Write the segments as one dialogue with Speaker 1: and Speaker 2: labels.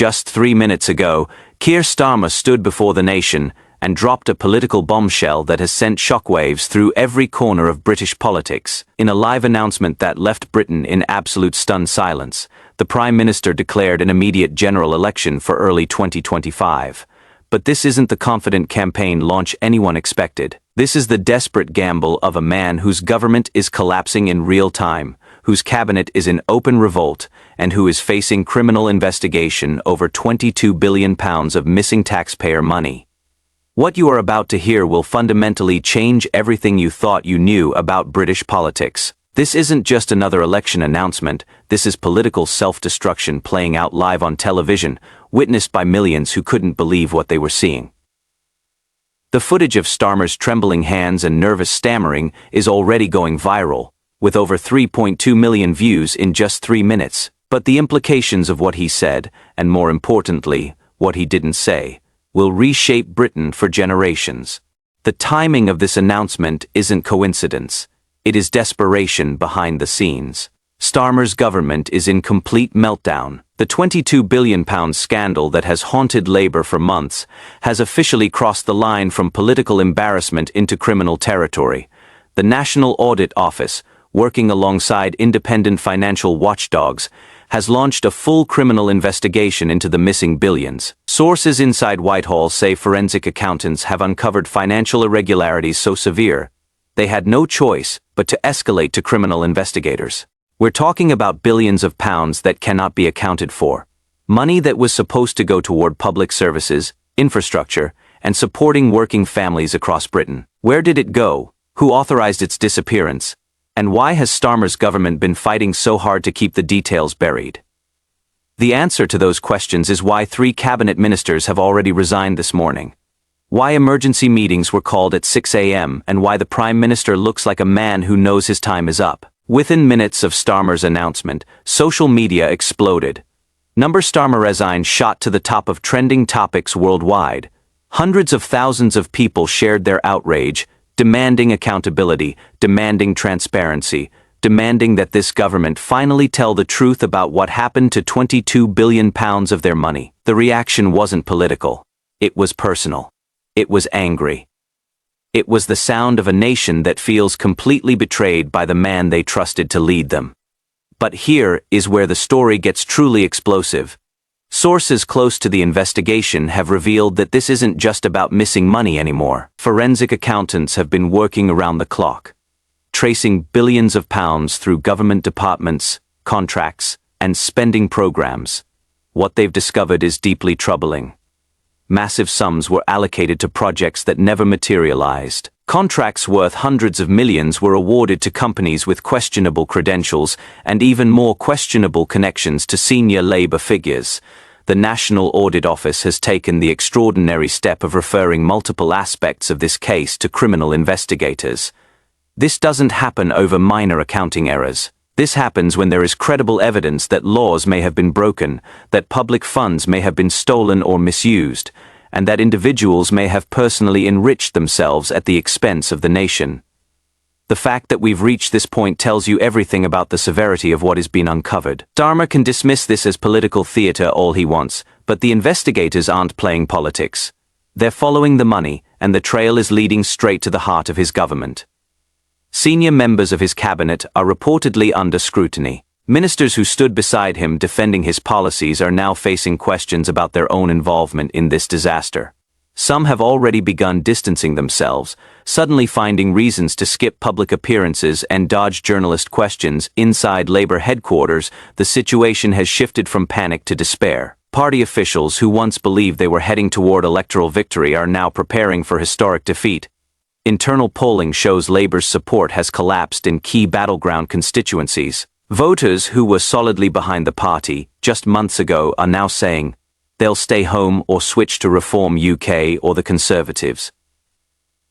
Speaker 1: Just 3 minutes ago, Keir Starmer stood before the nation and dropped a political bombshell that has sent shockwaves through every corner of British politics. In a live announcement that left Britain in absolute stunned silence, the Prime Minister declared an immediate general election for early 2025. But this isn't the confident campaign launch anyone expected. This is the desperate gamble of a man whose government is collapsing in real time, whose cabinet is in open revolt, and who is facing criminal investigation over £22 billion of missing taxpayer money. What you are about to hear will fundamentally change everything you thought you knew about British politics. This isn't just another election announcement, this is political self-destruction playing out live on television, witnessed by millions who couldn't believe what they were seeing. The footage of Starmer's trembling hands and nervous stammering is already going viral, with over 3.2 million views in just 3 minutes. But the implications of what he said, and more importantly, what he didn't say, will reshape Britain for generations. The timing of this announcement isn't coincidence. It is desperation behind the scenes. Starmer's government is in complete meltdown. The £22 billion scandal that has haunted Labour for months has officially crossed the line from political embarrassment into criminal territory. The National Audit Office, working alongside independent financial watchdogs, has launched a full criminal investigation into the missing billions. Sources inside Whitehall say forensic accountants have uncovered financial irregularities so severe they had no choice but to escalate to criminal investigators. We're talking about billions of pounds that cannot be accounted for. Money that was supposed to go toward public services, infrastructure, and supporting working families across Britain. Where did it go? Who authorized its disappearance? And why has Starmer's government been fighting so hard to keep the details buried? The answer to those questions is why 3 cabinet ministers have already resigned this morning. Why emergency meetings were called at 6 a.m. and why the Prime Minister looks like a man who knows his time is up. Within minutes of Starmer's announcement, social media exploded. Starmer resigned shot to the top of trending topics worldwide. Hundreds of thousands of people shared their outrage, demanding accountability, demanding transparency, demanding that this government finally tell the truth about what happened to £22 billion of their money. The reaction wasn't political. It was personal. It was angry. It was the sound of a nation that feels completely betrayed by the man they trusted to lead them. But here is where the story gets truly explosive. Sources close to the investigation have revealed that this isn't just about missing money anymore. Forensic accountants have been working around the clock, tracing billions of pounds through government departments, contracts, and spending programs. What they've discovered is deeply troubling. Massive sums were allocated to projects that never materialized. Contracts worth hundreds of millions were awarded to companies with questionable credentials and even more questionable connections to senior Labour figures. The National Audit Office has taken the extraordinary step of referring multiple aspects of this case to criminal investigators. This doesn't happen over minor accounting errors. This happens when there is credible evidence that laws may have been broken, that public funds may have been stolen or misused, and that individuals may have personally enriched themselves at the expense of the nation. The fact that we've reached this point tells you everything about the severity of what has been uncovered. Starmer can dismiss this as political theatre all he wants, but the investigators aren't playing politics. They're following the money, and the trail is leading straight to the heart of his government. Senior members of his cabinet are reportedly under scrutiny. Ministers who stood beside him defending his policies are now facing questions about their own involvement in this disaster. Some have already begun distancing themselves, suddenly finding reasons to skip public appearances and dodge journalist questions. Inside Labour headquarters, the situation has shifted from panic to despair. Party officials who once believed they were heading toward electoral victory are now preparing for historic defeat. Internal polling shows Labour's support has collapsed in key battleground constituencies. Voters who were solidly behind the party just months ago are now saying they'll stay home or switch to Reform UK or the Conservatives.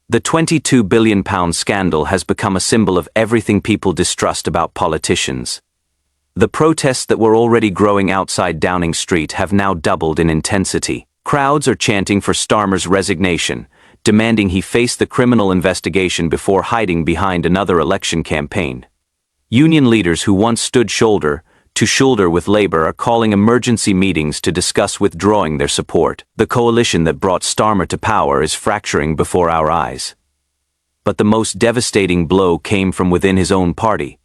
Speaker 1: The £22 billion scandal has become a symbol of everything people distrust about politicians. The protests that were already growing outside Downing Street have now doubled in intensity. Crowds are chanting for Starmer's resignation, demanding he face the criminal investigation before hiding behind another election campaign. Union leaders who once stood shoulder to shoulder with Labour are calling emergency meetings to discuss withdrawing their support. The coalition that brought Starmer to power is fracturing before our eyes. But the most devastating blow came from within his own party.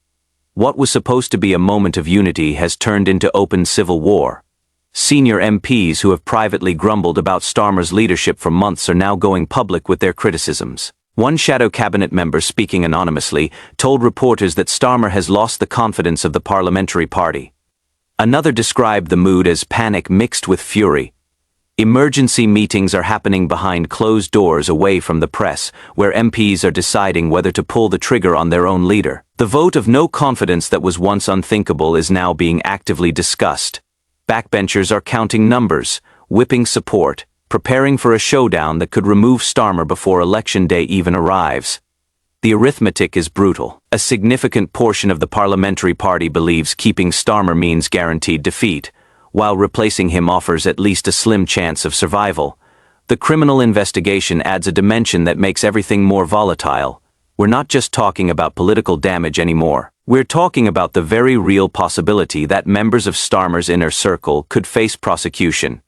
Speaker 1: What was supposed to be a moment of unity has turned into open civil war. Senior MPs who have privately grumbled about Starmer's leadership for months are now going public with their criticisms. One shadow cabinet member, speaking anonymously, told reporters that Starmer has lost the confidence of the parliamentary party. Another described the mood as panic mixed with fury. Emergency meetings are happening behind closed doors away from the press, where MPs are deciding whether to pull the trigger on their own leader. The vote of no confidence that was once unthinkable is now being actively discussed. Backbenchers are counting numbers, whipping support, preparing for a showdown that could remove Starmer before Election Day even arrives. The arithmetic is brutal. A significant portion of the parliamentary party believes keeping Starmer means guaranteed defeat, while replacing him offers at least a slim chance of survival. The criminal investigation adds a dimension that makes everything more volatile. We're not just talking about political damage anymore. We're talking about the very real possibility that members of Starmer's inner circle could face prosecution.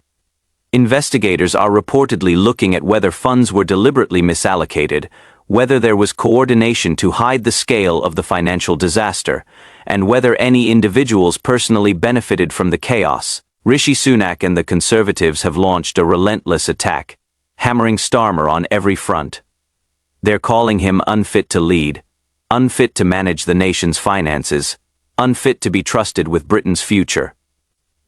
Speaker 1: Investigators are reportedly looking at whether funds were deliberately misallocated, whether there was coordination to hide the scale of the financial disaster, and whether any individuals personally benefited from the chaos. Rishi Sunak and the Conservatives have launched a relentless attack, hammering Starmer on every front. They're calling him unfit to lead, unfit to manage the nation's finances, unfit to be trusted with Britain's future.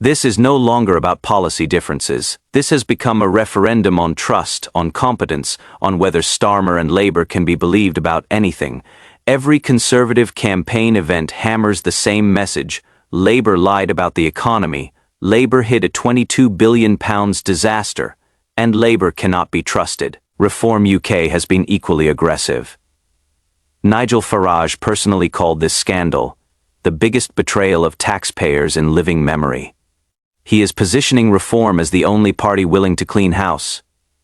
Speaker 1: This is no longer about policy differences. This has become a referendum on trust, on competence, on whether Starmer and Labour can be believed about anything. Every Conservative campaign event hammers the same message. Labour lied about the economy. Labour hid a £22 billion disaster. And Labour cannot be trusted. Reform UK has been equally aggressive. Nigel Farage personally called this scandal the biggest betrayal of taxpayers in living memory. He is positioning Reform as the only party willing to clean house,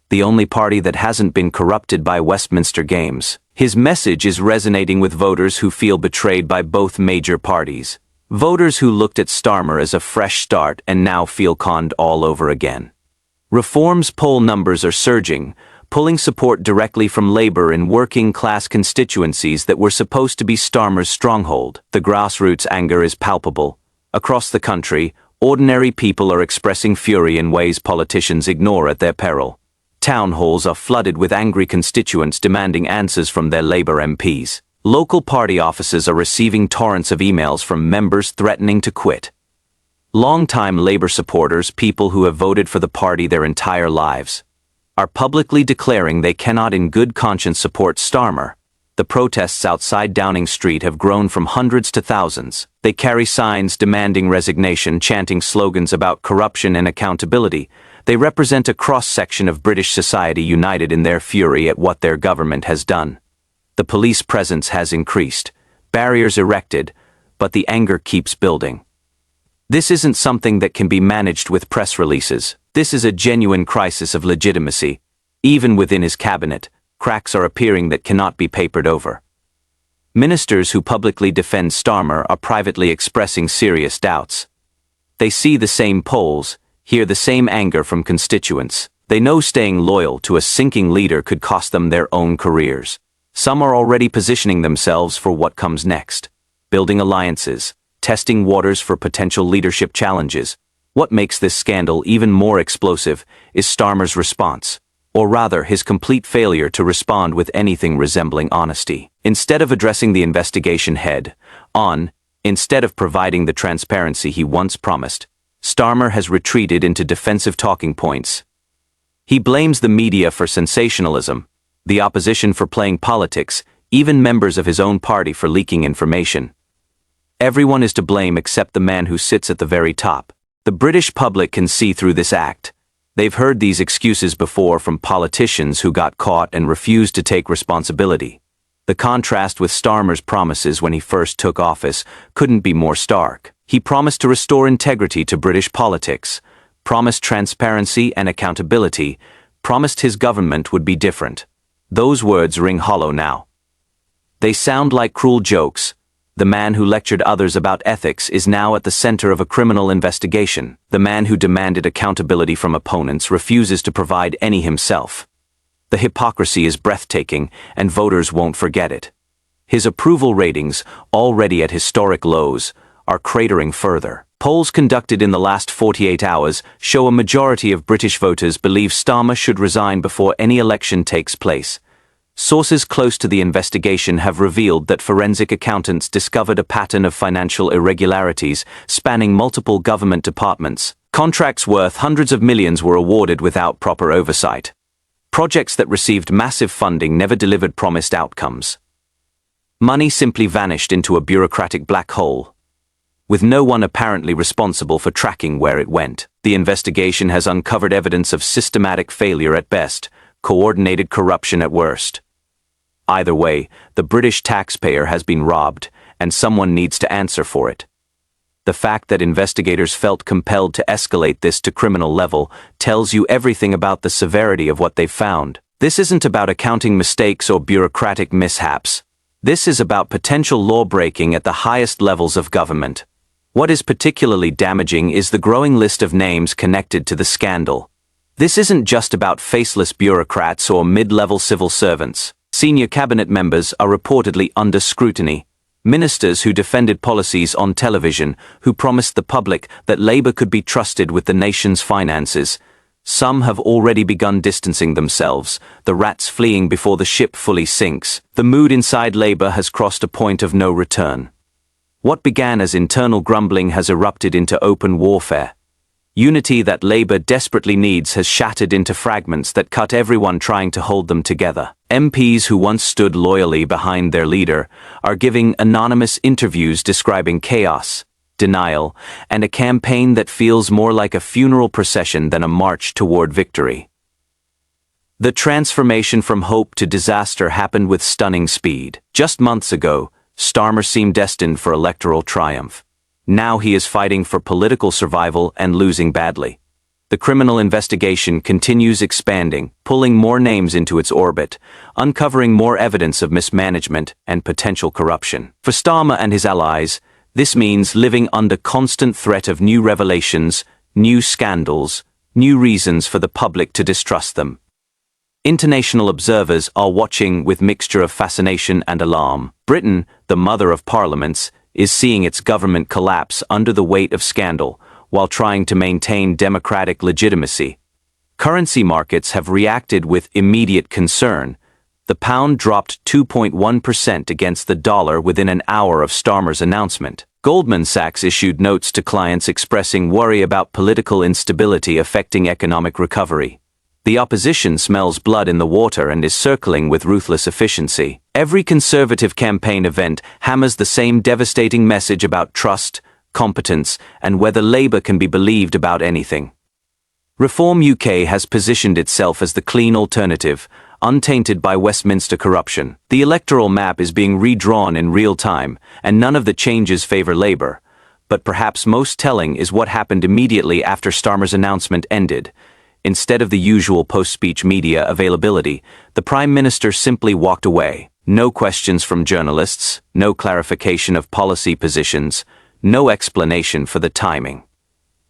Speaker 1: the only party that hasn't been corrupted by Westminster games. His message is resonating with voters who feel betrayed by both major parties. Voters who looked at Starmer as a fresh start and now feel conned all over again. Reform's poll numbers are surging, pulling support directly from Labour in working-class constituencies that were supposed to be Starmer's stronghold. The grassroots anger is palpable. Across the country, ordinary people are expressing fury in ways politicians ignore at their peril. Town halls are flooded with angry constituents demanding answers from their Labour MPs. Local party offices are receiving torrents of emails from members threatening to quit. Long-time Labour supporters, people who have voted for the party their entire lives, are publicly declaring they cannot in good conscience support Starmer. The protests outside Downing Street have grown from hundreds to thousands. They carry signs demanding resignation, chanting slogans about corruption and accountability. They represent a cross-section of British society united in their fury at what their government has done. The police presence has increased, barriers erected, but the anger keeps building. This isn't something that can be managed with press releases. This is a genuine crisis of legitimacy. Even within his cabinet, cracks are appearing that cannot be papered over. Ministers who publicly defend Starmer are privately expressing serious doubts. They see the same polls, hear the same anger from constituents. They know staying loyal to a sinking leader could cost them their own careers. Some are already positioning themselves for what comes next, building alliances, testing waters for potential leadership challenges. What makes this scandal even more explosive is Starmer's response, or rather his complete failure to respond with anything resembling honesty. Instead of addressing the investigation head-on, instead of providing the transparency he once promised, Starmer has retreated into defensive talking points. He blames the media for sensationalism, the opposition for playing politics, even members of his own party for leaking information. Everyone is to blame except the man who sits at the very top. The British public can see through this act. They've heard these excuses before from politicians who got caught and refused to take responsibility. The contrast with Starmer's promises when he first took office couldn't be more stark. He promised to restore integrity to British politics, promised transparency and accountability, promised his government would be different. Those words ring hollow now. They sound like cruel jokes, The man who lectured others about ethics is now at the center of a criminal investigation. The man who demanded accountability from opponents refuses to provide any himself. The hypocrisy is breathtaking, and voters won't forget it. His approval ratings, already at historic lows, are cratering further. Polls conducted in the last 48 hours show a majority of British voters believe Starmer should resign before any election takes place. Sources close to the investigation have revealed that forensic accountants discovered a pattern of financial irregularities spanning multiple government departments. Contracts worth hundreds of millions were awarded without proper oversight. Projects that received massive funding never delivered promised outcomes. Money simply vanished into a bureaucratic black hole, with no one apparently responsible for tracking where it went. The investigation has uncovered evidence of systematic failure at best, coordinated corruption at worst. Either way, the British taxpayer has been robbed, and someone needs to answer for it. The fact that investigators felt compelled to escalate this to criminal level tells you everything about the severity of what they've found. This isn't about accounting mistakes or bureaucratic mishaps. This is about potential law-breaking at the highest levels of government. What is particularly damaging is the growing list of names connected to the scandal. This isn't just about faceless bureaucrats or mid-level civil servants. Senior cabinet members are reportedly under scrutiny. Ministers who defended policies on television, who promised the public that Labour could be trusted with the nation's finances. Some have already begun distancing themselves, the rats fleeing before the ship fully sinks. The mood inside Labour has crossed a point of no return. What began as internal grumbling has erupted into open warfare. Unity that Labour desperately needs has shattered into fragments that cut everyone trying to hold them together. MPs who once stood loyally behind their leader are giving anonymous interviews describing chaos, denial, and a campaign that feels more like a funeral procession than a march toward victory. The transformation from hope to disaster happened with stunning speed. Just months ago, Starmer seemed destined for electoral triumph. Now he is fighting for political survival and losing badly. The criminal investigation continues expanding, pulling more names into its orbit, uncovering more evidence of mismanagement and potential corruption. For Starmer and his allies, this means living under constant threat of new revelations, new scandals, new reasons for the public to distrust them. International observers are watching with mixture of fascination and alarm. Britain, the mother of parliaments, is seeing its government collapse under the weight of scandal, while trying to maintain democratic legitimacy. Currency markets have reacted with immediate concern. The pound dropped 2.1% against the dollar within an hour of Starmer's announcement. Goldman Sachs issued notes to clients expressing worry about political instability affecting economic recovery. The opposition smells blood in the water and is circling with ruthless efficiency. Every Conservative campaign event hammers the same devastating message about trust, competence, and whether Labour can be believed about anything. Reform UK has positioned itself as the clean alternative, untainted by Westminster corruption. The electoral map is being redrawn in real time, and none of the changes favour Labour. But perhaps most telling is what happened immediately after Starmer's announcement ended. Instead of the usual post-speech media availability, the Prime Minister simply walked away. No questions from journalists, no clarification of policy positions, no explanation for the timing.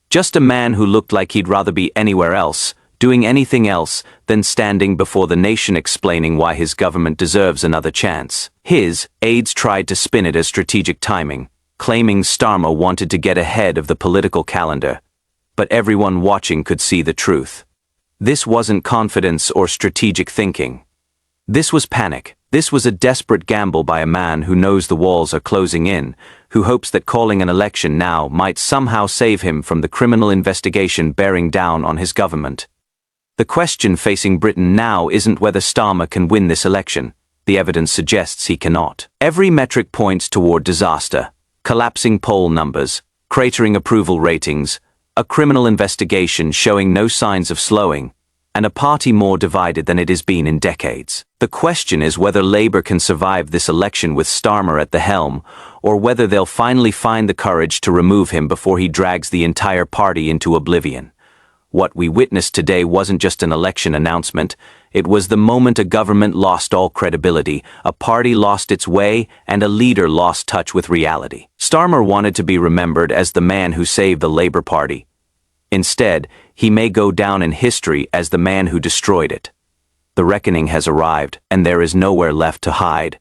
Speaker 1: Just a man who looked like he'd rather be anywhere else, doing anything else, than standing before the nation explaining why his government deserves another chance. His aides tried to spin it as strategic timing, claiming Starmer wanted to get ahead of the political calendar. But everyone watching could see the truth. This wasn't confidence or strategic thinking. This was panic. This was a desperate gamble by a man who knows the walls are closing in, who hopes that calling an election now might somehow save him from the criminal investigation bearing down on his government. The question facing Britain now isn't whether Starmer can win this election. The evidence suggests he cannot. Every metric points toward disaster: collapsing poll numbers, cratering approval ratings, a criminal investigation showing no signs of slowing, and a party more divided than it has been in decades. The question is whether Labour can survive this election with Starmer at the helm, or whether they'll finally find the courage to remove him before he drags the entire party into oblivion. What we witnessed today wasn't just an election announcement. It was the moment a government lost all credibility, a party lost its way, and a leader lost touch with reality. Starmer wanted to be remembered as the man who saved the Labour Party. Instead, he may go down in history as the man who destroyed it. The reckoning has arrived, and there is nowhere left to hide.